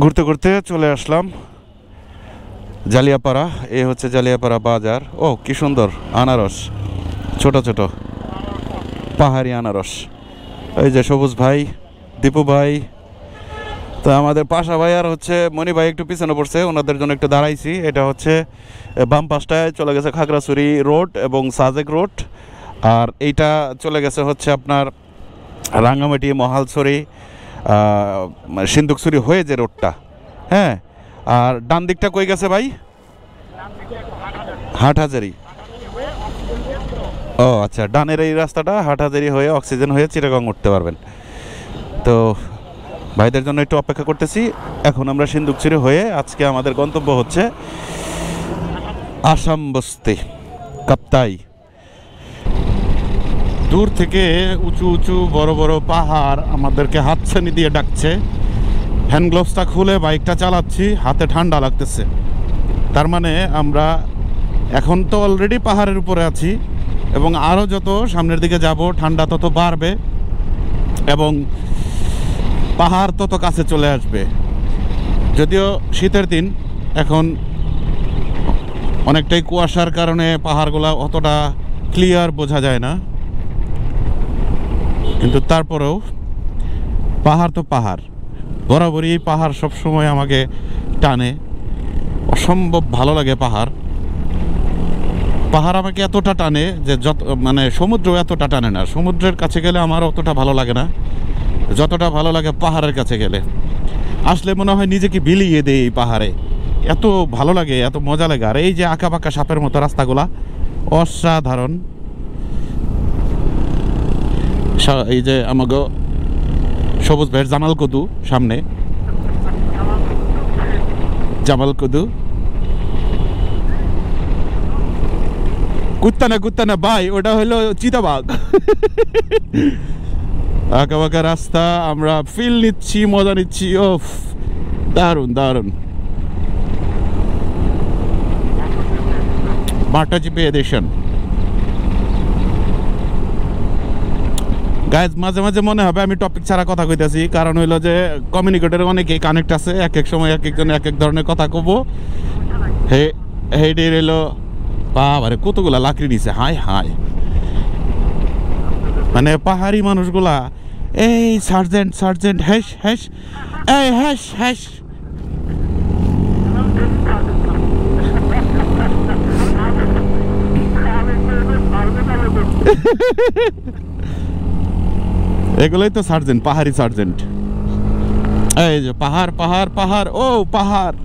ঘুরতে ঘুরতে চলে আসলাম জালিয়াপাড়া। এই হচ্ছে জালিয়াপাড়া বাজার। ও কি সুন্দর আনারস, ছোট ছোট পাহাড়ি আনারস। এই যে সবুজ ভাই, দীপু ভাই, তো আমাদের পাশা ভাই আর হচ্ছে মনি ভাই একটু পিছনে পড়ছে, ওনাদের জন্য একটু দাঁড়াইছি। এটা হচ্ছে বাম পাশটায় চলে গেছে খাগড়াছড়ি রোড এবং সাজেক রোড, আর এইটা চলে গেছে হচ্ছে আপনার রাঙ্গামাটি মহালছড়ি সিন্দুকছড়ি হয়ে যে রোডটা। হ্যাঁ, আর ডান দিকটা কই গেছে ভাই? হাটহাজারি। ও আচ্ছা, ডানের এই রাস্তাটা হাটহাজারি হয়ে অক্সিজেন হয়ে চিটাগং উঠতে পারবেন। তো ভাইদের জন্য একটু অপেক্ষা করতেছি। এখন আমরা সিন্দুকছড়ি হয়ে আজকে আমাদের গন্তব্য হচ্ছে আসাম বস্তি কাপ্তাই। দূর থেকে উঁচু উঁচু বড় বড় পাহাড় আমাদেরকে হাতছানি দিয়ে ডাকছে। হ্যান্ড গ্লোভসটা খুলে বাইকটা চালাচ্ছি, হাতে ঠান্ডা লাগতেছে। তার মানে আমরা এখন তো অলরেডি পাহাড়ের উপরে আছি এবং আরও যত সামনের দিকে যাব ঠান্ডা তত বাড়বে এবং পাহাড় তত কাছে চলে আসবে। যদিও শীতের দিন, এখন অনেকটাই কুয়াশার কারণে পাহাড়গুলো অতটা ক্লিয়ার বোঝা যায় না, কিন্তু তারপরেও পাহাড় তো পাহাড়। বরাবরই এই পাহাড় সবসময় আমাকে টানে, অসম্ভব ভালো লাগে পাহাড়। পাহাড় আমাকে এতটা টানে যে যত মানে সমুদ্র এতটা টানে না। সমুদ্রের কাছে গেলে আমার অতটা ভালো লাগে না, যতটা ভালো লাগে পাহাড়ের কাছে গেলে। আসলে মনে হয় নিজেকে বিলিয়ে দেয় এই পাহাড়ে, এত ভালো লাগে, এত মজা লাগে। আর এই যে আঁকা বাঁকা সাপের মতো রাস্তাগুলা অসাধারণ। এই যে আমাকে সবুজ ভাইয়ের জামাল কদু সামনে, জামাল কদু কুত্তা না ভাই, ওটা হলো চিতাবাঘ। আঁকা বাঁকা রাস্তা, আমরা ফিল নিচ্ছি, মজা নিচ্ছি। ও দারুণ দারুণ। মাটা জিপে এডিশন গাইজ, মাঝে মাঝে মনে হবে আমি টপিক ছাড়া কথা কইতেছি, কারণ হইলো যে কমিউনিকেটরে অনেকেই কানেক্ট আছে, এক এক সময় এক একজন এক এক ধরনের কথা কব। হেডে রইলো বাবারে কতগুলা লাকড়ি নিছে, হায় হায়। মানে পাহাড়ি মানুষগুলা এই সার্জেন্ট সার্জেন্ট হ্যাশ হ্যাশ, এই হ্যাশ হ্যাশ। এগুলোই তো সার্জেন্ট, পাহাড়ি সার্জেন্ট। এই যে পাহাড় পাহাড় পাহাড়, ও পাহাড়,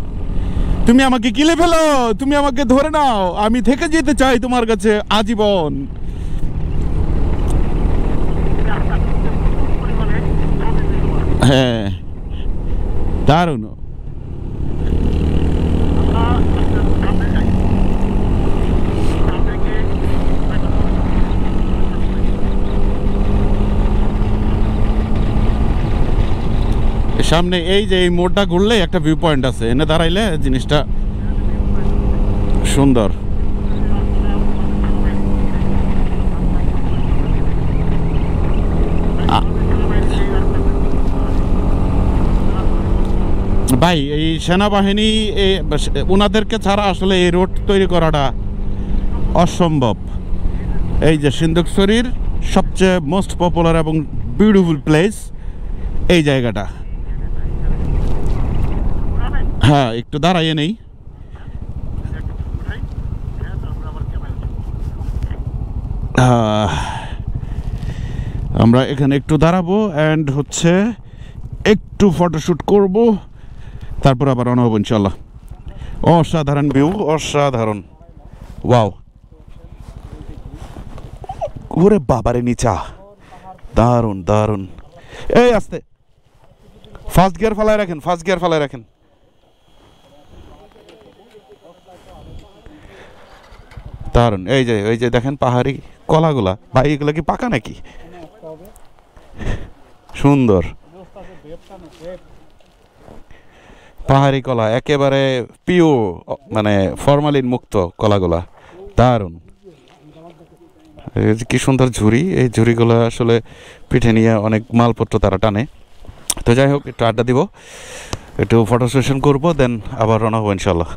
তুমি আমাকে গিলে ফেলো, তুমি আমাকে ধরে নাও, আমি থেকে যেতে চাই তোমার কাছে আজীবন। হ্যাঁ দারুণ। সামনে এই যে এই মোড়টা ঘুরলে একটা ভিউ পয়েন্ট আছে, এনে দাঁড়াইলে জিনিসটা সুন্দর। ভাই এই সেনাবাহিনী ওনাদেরকে ছাড়া আসলে এই রোড তৈরি করাটা অসম্ভব। এই যে সিন্দুকছড়ির সবচেয়ে মোস্ট পপুলার এবং বিউটিফুল প্লেস এই জায়গাটা। হ্যাঁ একটু দাঁড়াইয়ে নেই। আমরা এখানে একটু দাঁড়াবো অ্যান্ড হচ্ছে একটু ফটোশ্যুট করব, তারপর আবার রওনা হবো ইনশাল্লাহ। অসাধারণ ভিউ, অসাধারণ। ওয়াও, ওরে বাবারে নিচা, দারুণ দারুণ। এই আস্তে, ফার্স্ট গিয়ার ফেলায় রাখেন, ফার্স্ট গিয়ার ফেলায় রাখেন। দারুণ। এই যে দেখেন পাহাড়ি কলাগুলা, ভাই এগুলো কি পাকা নাকি? সুন্দর পাহাড়ি কলা, একেবারে পিওর, মানে ফরমালিন মুক্ত কলাগুলা, দারুণ। কি সুন্দর ঝুড়ি, এই ঝুড়িগুলো আসলে পিঠে নিয়ে অনেক মালপত্র তারা টানে। তো যাই হোক, একটু আড্ডা দিব। একটু ফটো সেশন করবো, দেন আবার রওনা হবো ইনশাল্লাহ।